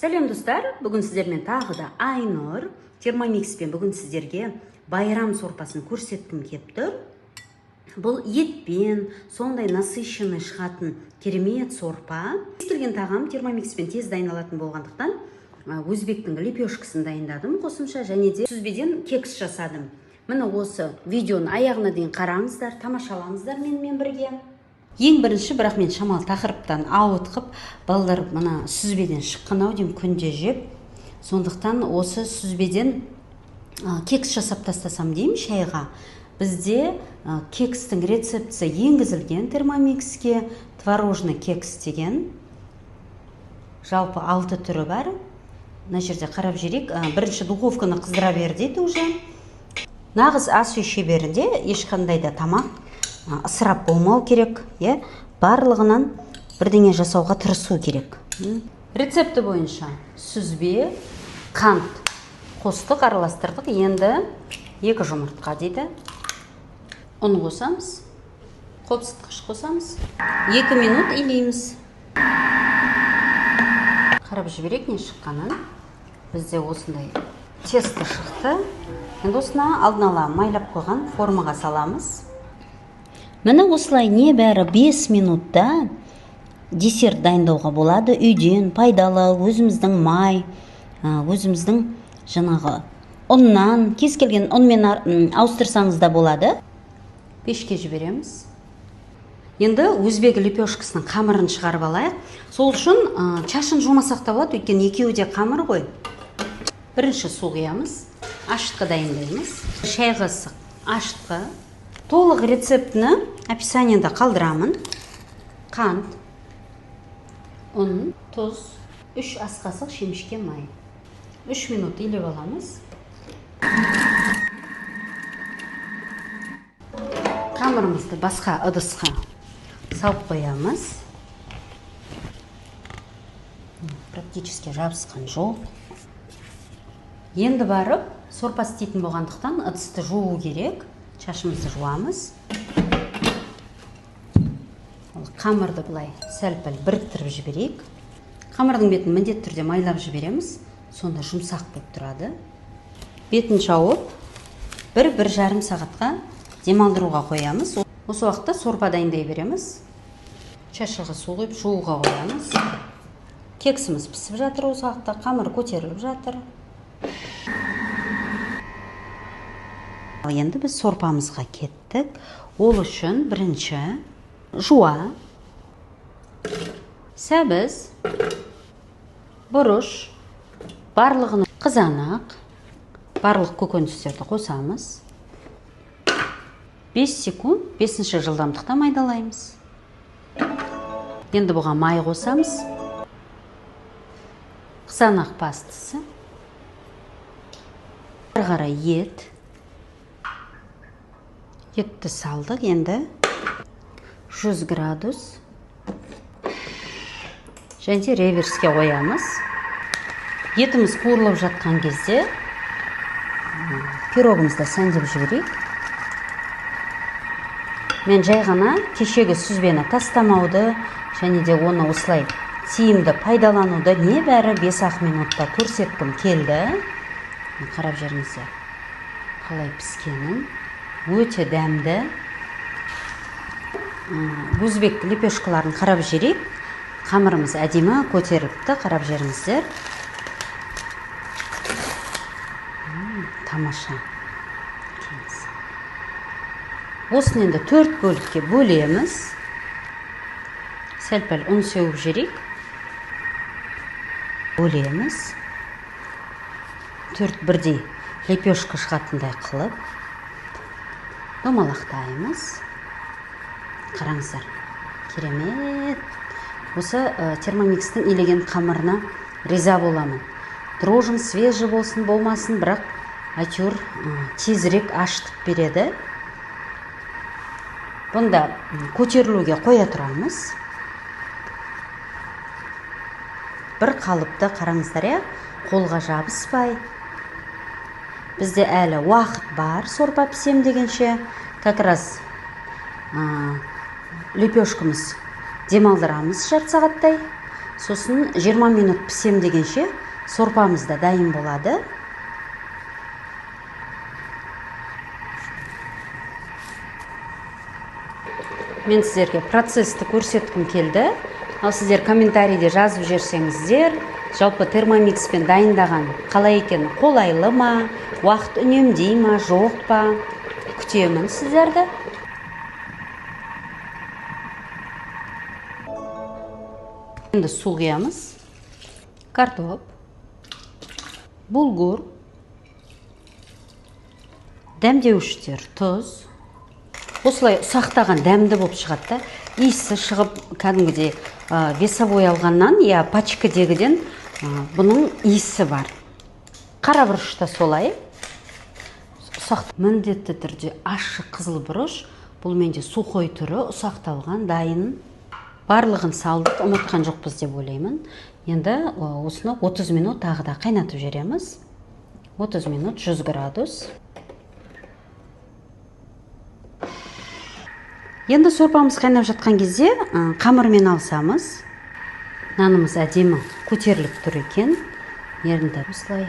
Сәлем достар, бүгін сіздермен тағы да Айнұр термомикспен бүгін сіздерге байрам сорпасын көрсеткім кеп тұр. Бұл етпен сондай насыщенный шығатын керемет сорпа. Кез келген тағам термомикспен тез дайындалатын болғандықтан өзбектің лепешкасын дайындадым қосымша, және де сүзбеден кекс жасадым. Міне осы видеоны аяғына дейін қараңыздар, тамашалаңыздар менімен бірге. Ең бірінші, бірақ мен шамал тақырыптан ауытқып, балалар мына сүзбеден шыққан ау деймін, күнде жеп. Сондықтан осы сүзбеден кекс жасап тастасам деймін шайға. Бізде кекстің рецептісі енгізілген термомикске, творожный кекс деген. Жалпы 6 түрі бар. Мына жерде қарап жүрейік. Бірінші духовканы қыздыра бер дейді уже. Нағыз ас үй шеберінде ешқандай да тамақ ысырап болмау керек, барлығынан бірдеңе жасауға тырысу керек. Рецепті бойынша сүзбе, қант қостық, араластырдық. Енді 2 жұмыртқа дейді. Ұн қосамыз, қопсытқыш қосамыз, 2 минут илейміз. Қарап жіберек не шыққанын. Бізде осындай тесті шықты. Енді осына алдын ала майлап қойған формаға саламыз. Міне осылай небәрі 5 минутта десерт дайындауға болады. Үйден пайдалы, өзіміздің май, өзіміздің жаңағы ұннан, кез келген ұнмен ауыстырсаңыз да болады. Пешке жібереміз. Енді өзбек лепешкасының қамырын шығарып алайық. Сол үшін чашын жумасақ та болады, өйткені екеуі де қамыр ғой. Бірінші су құямыз, ашытқы дайындаймыз. Шай қасық ашытқы. Толық рецептіні описаниеда қалдырамын. Қант, ұн, тұз, 3 ас қасық шемішке май. 3 минут илеп аламыз. Қамырымызды басқа ыдысқа салып қоямыз. Практически жабысқан жоқ. Енді барып, сорпа істейтін болғандықтан ыдысты жуу керек. Шашымызды жуамыз. Қамырды бұлай сәл-пәл біріктіріп жіберейік. Қамырдың бетін міндетті түрде майлап жібереміз. Сонда жұмсақ болып тұрады. Бетін жауып, 1-1,5 сағатқа демалдыруға қоямыз. Осы уақытта сорпа дайындай береміз. Чашаға су құйып жууға қоямыз. Кексіміз пісіп жатыр осы уақытта, қамыр көтеріліп жатыр. Енді біз сорпамызға кеттік. Ол үшін бірінші жуа, сәбіз, бұрыш, барлығын қызанақ, барлық көкөністерді қосамыз. 5 секунд 5-ші жылдамдықта майдалаймыз. Енді бұға май қосамыз. Қызанақ пастасы. Қарай ет. Етті салдық. Енді 100 градус және реверске қоямыз. Етіміз қуырылып жатқан кезде пирогымызды сәндеп жіберейік. Мен жай ғана кешегі сүзбені тастамауды және де оны осылай тиімді пайдалануды небәрі 5 минутта көрсеткім келді. Қарап жүріңіздер, қалай піскенін. Өте дәмді. Өзбек лепешкаларын қарап жүрейік. Қамырымыз әдемі көтеріпті, қарап жүріңіздер. Тамаша. Осын енді 4 бөлікке бөлеміз. Сәл-пәл ұн сеуіп жүрейік. Бөлеміз. 4 бірдей лепешка шығатындай қылып домалақтаймыз. Қараңыздар, керемет. Осы термомикстің илеген қамырына риза боламын. Дрожжың свежий болсын болмасын, бірақ әйтеуір тезірек ашытып береді. Бұнда көтерілуге қоя тұрамыз. Бір қалыпты қараңыздар, қолға жабыспай. Бізде әлі уақыт бар, сорпа пісем дегенше. Как раз лепешкамыз демалдырамыз жарты сағаттай. Сосын 20 минут пісем дегенше сорпамыз да дайын болады. Мен сіздерге процессті көрсеткім келді. Ал сіздер комментарийде жазып жерсеңіздер, жалпы термомикспен дайындаған қалай екен, қолайлы ма, уақыт үнемдей ма, жоқ па? Күтемін сіздерді. Енді су құямыз. Картоп, булгур, дәмдеуіштер, тұз. Осылай ұсақтаған дәмді болып шығады. Иісі шығып, кәдімгідей весовой алғаннан, я пачкадегіден бұның иісі бар. Қара бұрышта солай. Ұсақ міндетті түрде ащы қызыл бұрыш. Бұл менде сухой түрі ұсақталған, дайын. Барлығын салдық, ұмытқан жоқпыз деп ойлаймын. Енді осыны 30 минут тағы да қайнатып жібереміз. 30 минут 100 градус. Енді сорпамыз қайнап жатқан кезде қамырмен алсамыз, нанымыз әдемі көтеріліп тұр екен. Енді осылай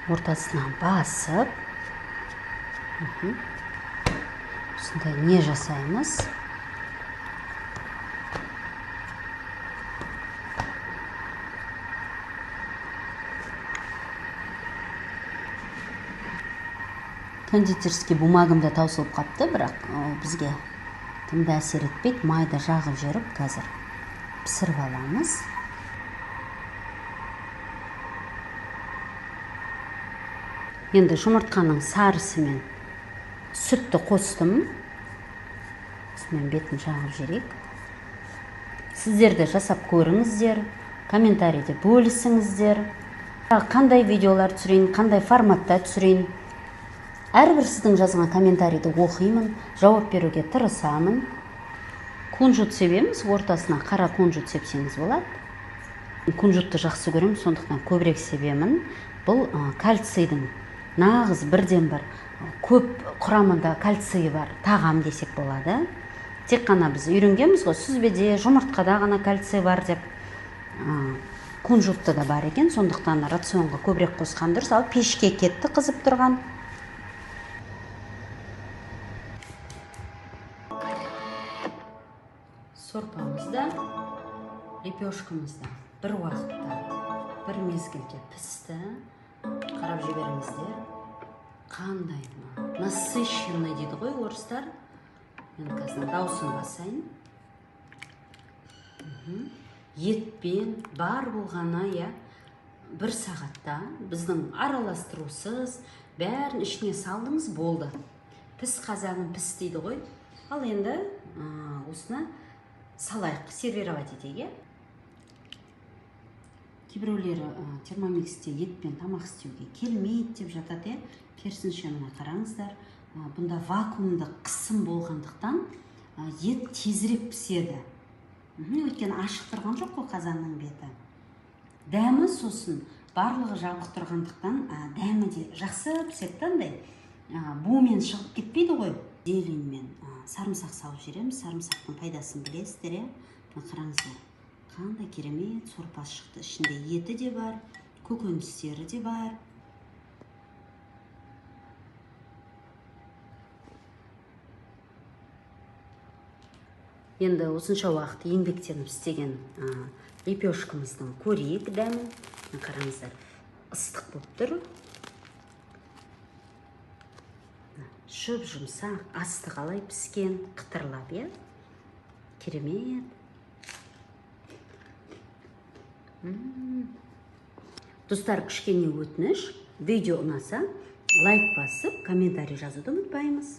ортасынан басып, осындай не жасаймыз? Кондитерский бумагымда таусылып қапты, бірақ бізге тымда әсер етпейді. Майда жағып жеріп, қазір пісіріп аламыз. Енді жұмыртқаның сарысымен сүтті қостым. Осымен бетін жағып жерек. Сіздер де жасап көріңіздер, комментарийде бөлісіңіздер. Қандай видеолар түсірейін, қандай форматта түсірейін. Әрбір сіздің жазған комментарийді оқимын, жауап беруге тырысамын. Кунжут себеміз, ортасына қара кунжут сепсеңіз болады. Кунжутты жақсы көремін, сондықтан көбірек себемін. Бұл кальцийдің нағыз бірден бір көп құрамында кальцийі бар тағам десек болады. Тек қана біз үйренгенбіз ғой, сүзбеде, жұмыртқада ғана кальций бар деп. Кунжутты да бар екен, сондықтан рационға көбірек қосқан дұрыс. Ал пешке кетті қызып тұрған. Сорпамызда, лепешкамызда бір уақытта, бір мезгілде пісті. Қарап жіберіңіздер. Қандай насыщенный дейді ғой орыстар. Мен қазір даусын басайын. Етпен бар болғаны, бір сағатта біздің араластырусыз бәрін ішіне салдыңыз, болды. Піс қазағын піс дейді ғой. Ал енді осыны салайық, сервировать етеге. Кейбіреулері термомиксте етпен тамақ істеуге келмейді деп жатады. Керісінше мына қараңыздар, бұнда вакуумды қысым болғандықтан ет тезірек піседі. Өйткені ашық тұрған жоқ қой қазанның беті. Дәмі сосын барлығы жабық тұрғандықтан дәмі де жақсы піседі. Буымен шығып кетпейді ғой. Зелень мен сарымсақ салып жібереміз. Сарымсақтың пайдасын білесіздер. Қараңыздар, қандай керемет сорпасы шықты. Ішінде еті де бар, көкөністері де бар. Енді осынша уақыт еңбектеніп істеген лепешкамыздың көрейік дәмін. Қараңыздар, ыстық болып тұр. Шөп жұмсақ, асты қалай піскен, қытырлап, керемет. Достар, кішкене өтініш, видео ұнаса, лайк басып, комментарий жазуды ұмытпаймыз.